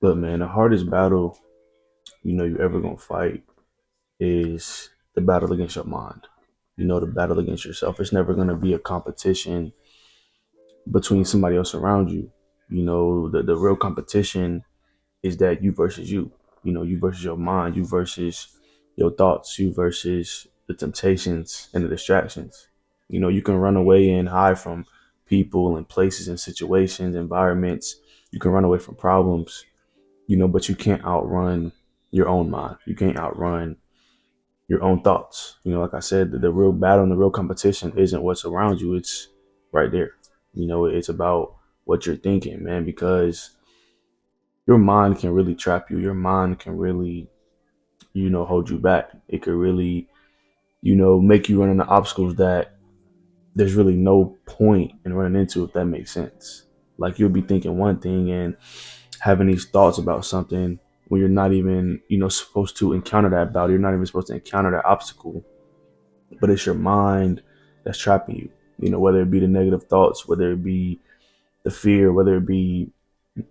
Look, man, the hardest battle you're ever gonna fight is the battle against your mind. The battle against yourself. It's never gonna be a competition between somebody else around you. The real competition is that you versus you. You versus your mind, you versus your thoughts, you versus the temptations and the distractions. You can run away and hide from people and places and situations, environments. You can run away from problems, but you can't outrun your own mind. You can't outrun your own thoughts. Like I said, the real battle and the real competition isn't what's around you, it's right there. It's about what you're thinking, man, because your mind can really trap you. Your mind can really, hold you back. It could really, make you run into obstacles that there's really no point in running into, if that makes sense. Like you'll be thinking one thing and having these thoughts about something when you're not even, supposed to encounter that battle. You're not even supposed to encounter that obstacle, but it's your mind that's trapping you. Whether it be the negative thoughts, whether it be the fear, whether it be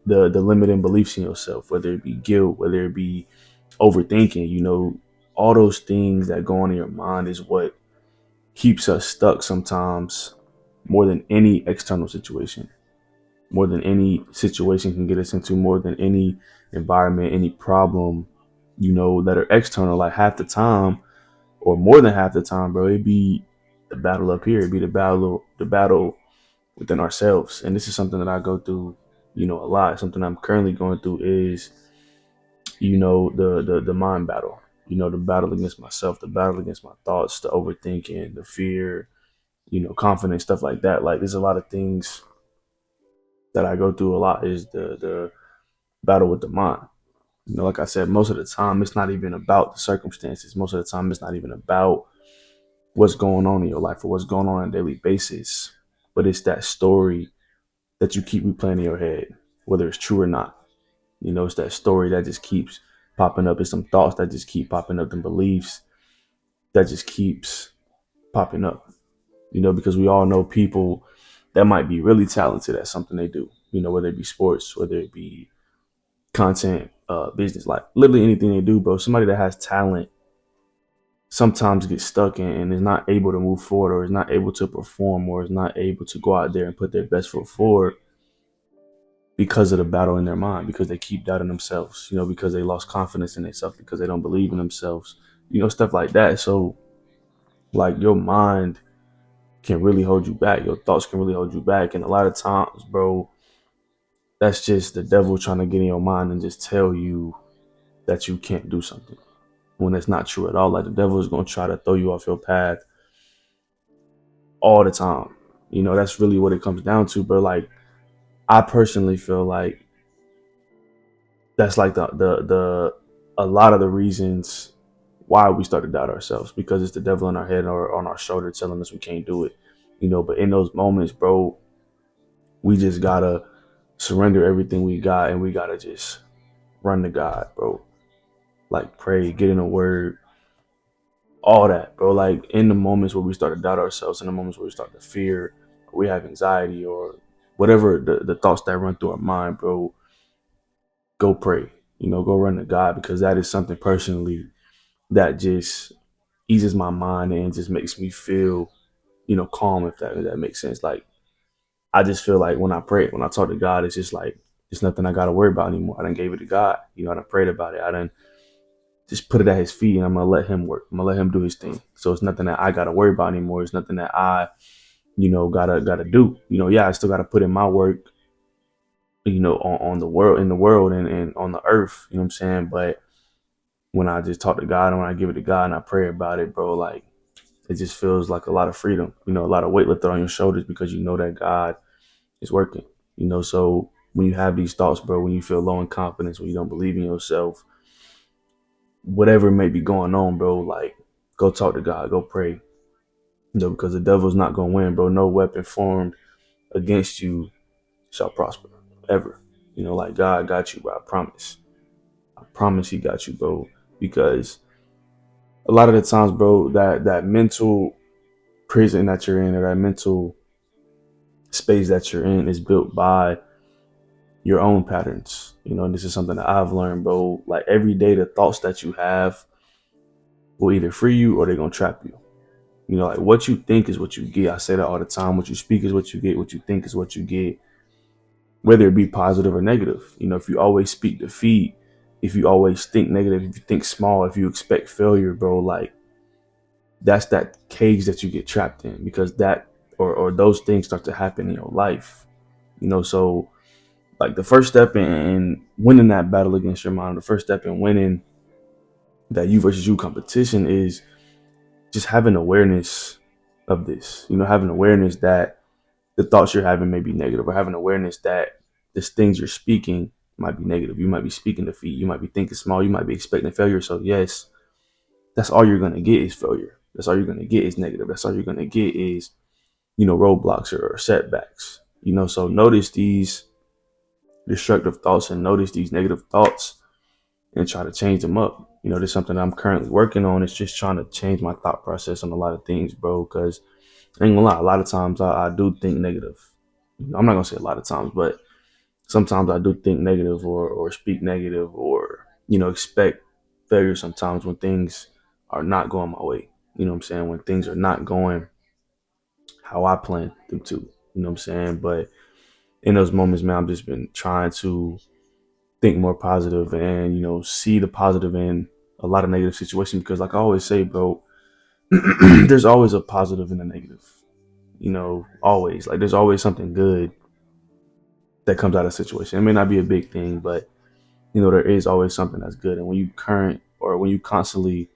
the limiting beliefs in yourself, whether it be guilt, whether it be overthinking, all those things that go on in your mind is what keeps us stuck sometimes more than any external situation, more than any situation can get us into, more than any environment, any problem, that are external. Like half the time, or more than half the time, bro, it'd be the battle up here. It'd be the battle within ourselves. And this is something that I go through, a lot. Something I'm currently going through is, the mind battle. The battle against myself, the battle against my thoughts, the overthinking, the fear, confidence, stuff like that. Like there's a lot of things that I go through a lot is the battle with the mind. Like I said, most of the time it's not even about the circumstances. Most of the time it's not even about what's going on in your life or what's going on a daily basis. But it's that story that you keep replaying in your head, whether it's true or not. It's that story that just keeps popping up. It's some thoughts that just keep popping up, and beliefs that just keeps popping up. Because we all know people that might be really talented at something they do. Whether it be sports, whether it be content, business, like literally anything they do, bro. Somebody that has talent sometimes gets stuck and is not able to move forward, or is not able to perform, or is not able to go out there and put their best foot forward because of the battle in their mind, because they keep doubting themselves, because they lost confidence in themselves, because they don't believe in themselves, stuff like that. So, like, your mind can really hold you back. Your thoughts can really hold you back. And a lot of times, bro, that's just the devil trying to get in your mind and just tell you that you can't do something when it's not true at all. Like the devil is going to try to throw you off your path all the time. That's really what it comes down to, bro. Like, I personally feel like that's like the a lot of the reasons why we start to doubt ourselves, because it's the devil in our head or on our shoulder telling us we can't do it. But in those moments, bro, we just gotta surrender everything we got, and we gotta just run to God, bro. Like pray, get in the word, all that, bro. Like in the moments where we start to doubt ourselves, in the moments where we start to fear, or we have anxiety, or whatever the thoughts that run through our mind, bro, go pray. Go run to God, because that is something personally that just eases my mind and just makes me feel, calm, if that makes sense. Like I just feel like when I pray, when I talk to God, it's just like it's nothing I gotta worry about anymore. I done gave it to God. I done prayed about it. I done just put it at his feet, and I'm gonna let him work. I'm gonna let him do his thing. So it's nothing that I gotta worry about anymore. It's nothing that I, gotta do. Yeah, I still gotta put in my work, on the world, in the world, and on the earth, you know what I'm saying? But when I just talk to God and when I give it to God and I pray about it, bro, like it just feels like a lot of freedom, a lot of weight lifted on your shoulders, because you know that God is working, so when you have these thoughts, bro, when you feel low in confidence, when you don't believe in yourself, whatever may be going on, bro, like go talk to God, go pray, because the devil's not gonna win, bro. No weapon formed against you shall prosper ever. Like God got you, bro. I promise. I promise he got you, bro. Because a lot of the times, bro, that mental prison that you're in, or that mental space that you're in, is built by your own patterns. And this is something that I've learned, bro. Like every day, the thoughts that you have will either free you or they're gonna trap you. Like what you think is what you get. I say that all the time. What you speak is what you get. What you think is what you get, whether it be positive or negative. If you always speak defeat, if you always think negative, if you think small, if you expect failure, bro, like that's that cage that you get trapped in, because that or those things start to happen in your life. So like the first step in winning that battle against your mind, the first step in winning that you versus you competition is just having awareness of this. Having awareness that the thoughts you're having may be negative, or having awareness that the things you're speaking might be negative. You might be speaking defeat. You might be thinking small. You might be expecting failure. So yes, that's all you're gonna get is failure. That's all you're gonna get is negative. That's all you're gonna get is roadblocks or setbacks. So notice these destructive thoughts and notice these negative thoughts and try to change them up. There's something I'm currently working on. It's just trying to change my thought process on a lot of things, bro. Because I ain't gonna lie, a lot of times I do think negative. I'm not gonna say a lot of times, but sometimes I do think negative or speak negative or expect failure sometimes when things are not going my way. You know what I'm saying? When things are not going how I planned them to. You know what I'm saying? But in those moments, man, I've just been trying to think more positive and see the positive in a lot of negative situations, because like I always say, bro, there's always a positive and a negative. Always, like there's always something good that comes out of a situation. It may not be a big thing, but there is always something that's good. And when you constantly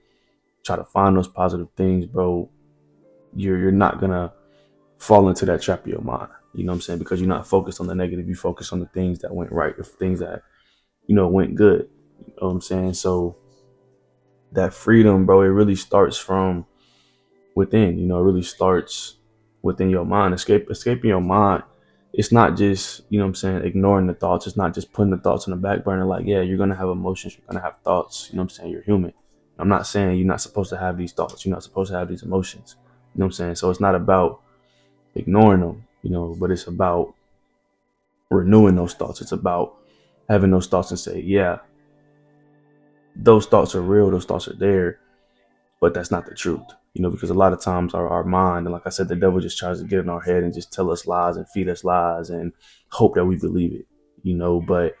try to find those positive things, bro, you're not gonna fall into that trap of your mind. You know what I'm saying? Because you're not focused on the negative, you focus on the things that went right, the things that went good. You know what I'm saying? So that freedom, bro, it really starts from within. It really starts within your mind. Escaping your mind. It's not just, what I'm saying, ignoring the thoughts. It's not just putting the thoughts on the back burner. Like, yeah, you're gonna have emotions, you're gonna have thoughts. You know what I'm saying? You're human. I'm not saying you're not supposed to have these thoughts. You're not supposed to have these emotions. You know what I'm saying? So it's not about ignoring them, but it's about renewing those thoughts. It's about having those thoughts and say, yeah, those thoughts are real, those thoughts are there, but that's not the truth. Because a lot of times our mind, and like I said, the devil just tries to get in our head and just tell us lies and feed us lies and hope that we believe it. But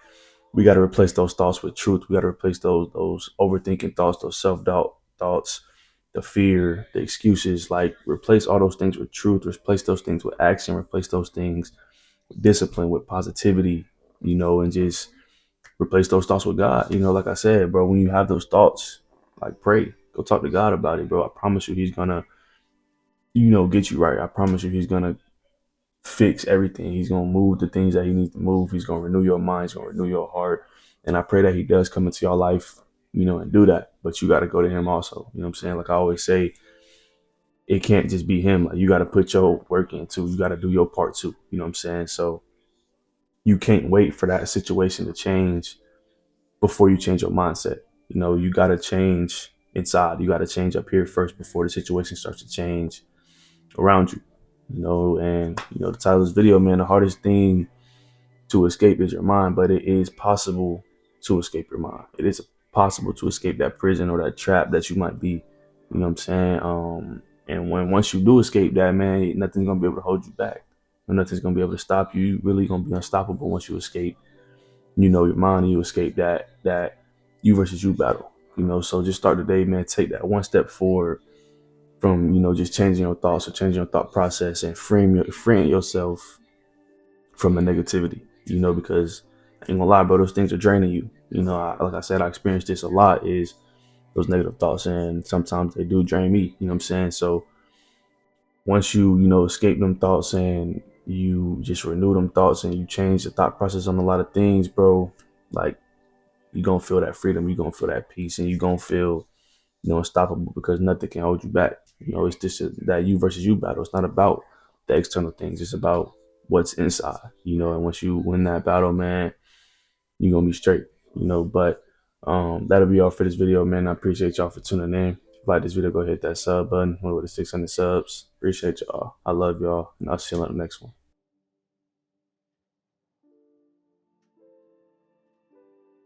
we got to replace those thoughts with truth. We got to replace those overthinking thoughts, those self-doubt thoughts, the fear, the excuses. Like replace all those things with truth. Replace those things with action. Replace those things with discipline, with positivity. And just replace those thoughts with God. Like I said, bro, when you have those thoughts, like pray, go talk to God about it, bro. I promise you, He's gonna, get you right. I promise you, He's gonna fix everything. He's gonna move the things that He needs to move. He's gonna renew your mind. He's gonna renew your heart. And I pray that He does come into your life, and do that. But you got to go to Him also. You know what I'm saying? Like I always say, it can't just be Him. Like you got to put your work in too. You got to do your part too. You know what I'm saying? So you can't wait for that situation to change before you change your mindset. You got to change inside. You got to change up here first before the situation starts to change around you. And the title of this video, man, the hardest thing to escape is your mind, but it is possible to escape your mind. It is possible to escape that prison or that trap that you might be. You know what I'm saying? And once you do escape that, man, nothing's gonna be able to hold you back. Nothing's gonna be able to stop you. You really gonna be unstoppable once you escape. Your mind, and you escape that you versus you battle. So just start today, man. Take that one step forward from just changing your thoughts or changing your thought process and freeing yourself from the negativity. Because I ain't gonna lie, bro, those things are draining you. Like I said, I experienced this a lot. Is those negative thoughts, and sometimes they do drain me. You know what I'm saying? So once you escape them thoughts and you just renew them thoughts and you change the thought process on a lot of things, bro, like you're gonna feel that freedom, you're gonna feel that peace, and you're gonna feel unstoppable, because nothing can hold you back. It's just that you versus you battle. It's not about the external things, it's about what's inside. And once you win that battle, man, you're gonna be straight. But that'll be all for this video, man. I appreciate y'all for tuning in. If you like this video, go hit that sub button. We're with the 600 subs. Appreciate y'all. I love y'all, and I'll see you on the next one.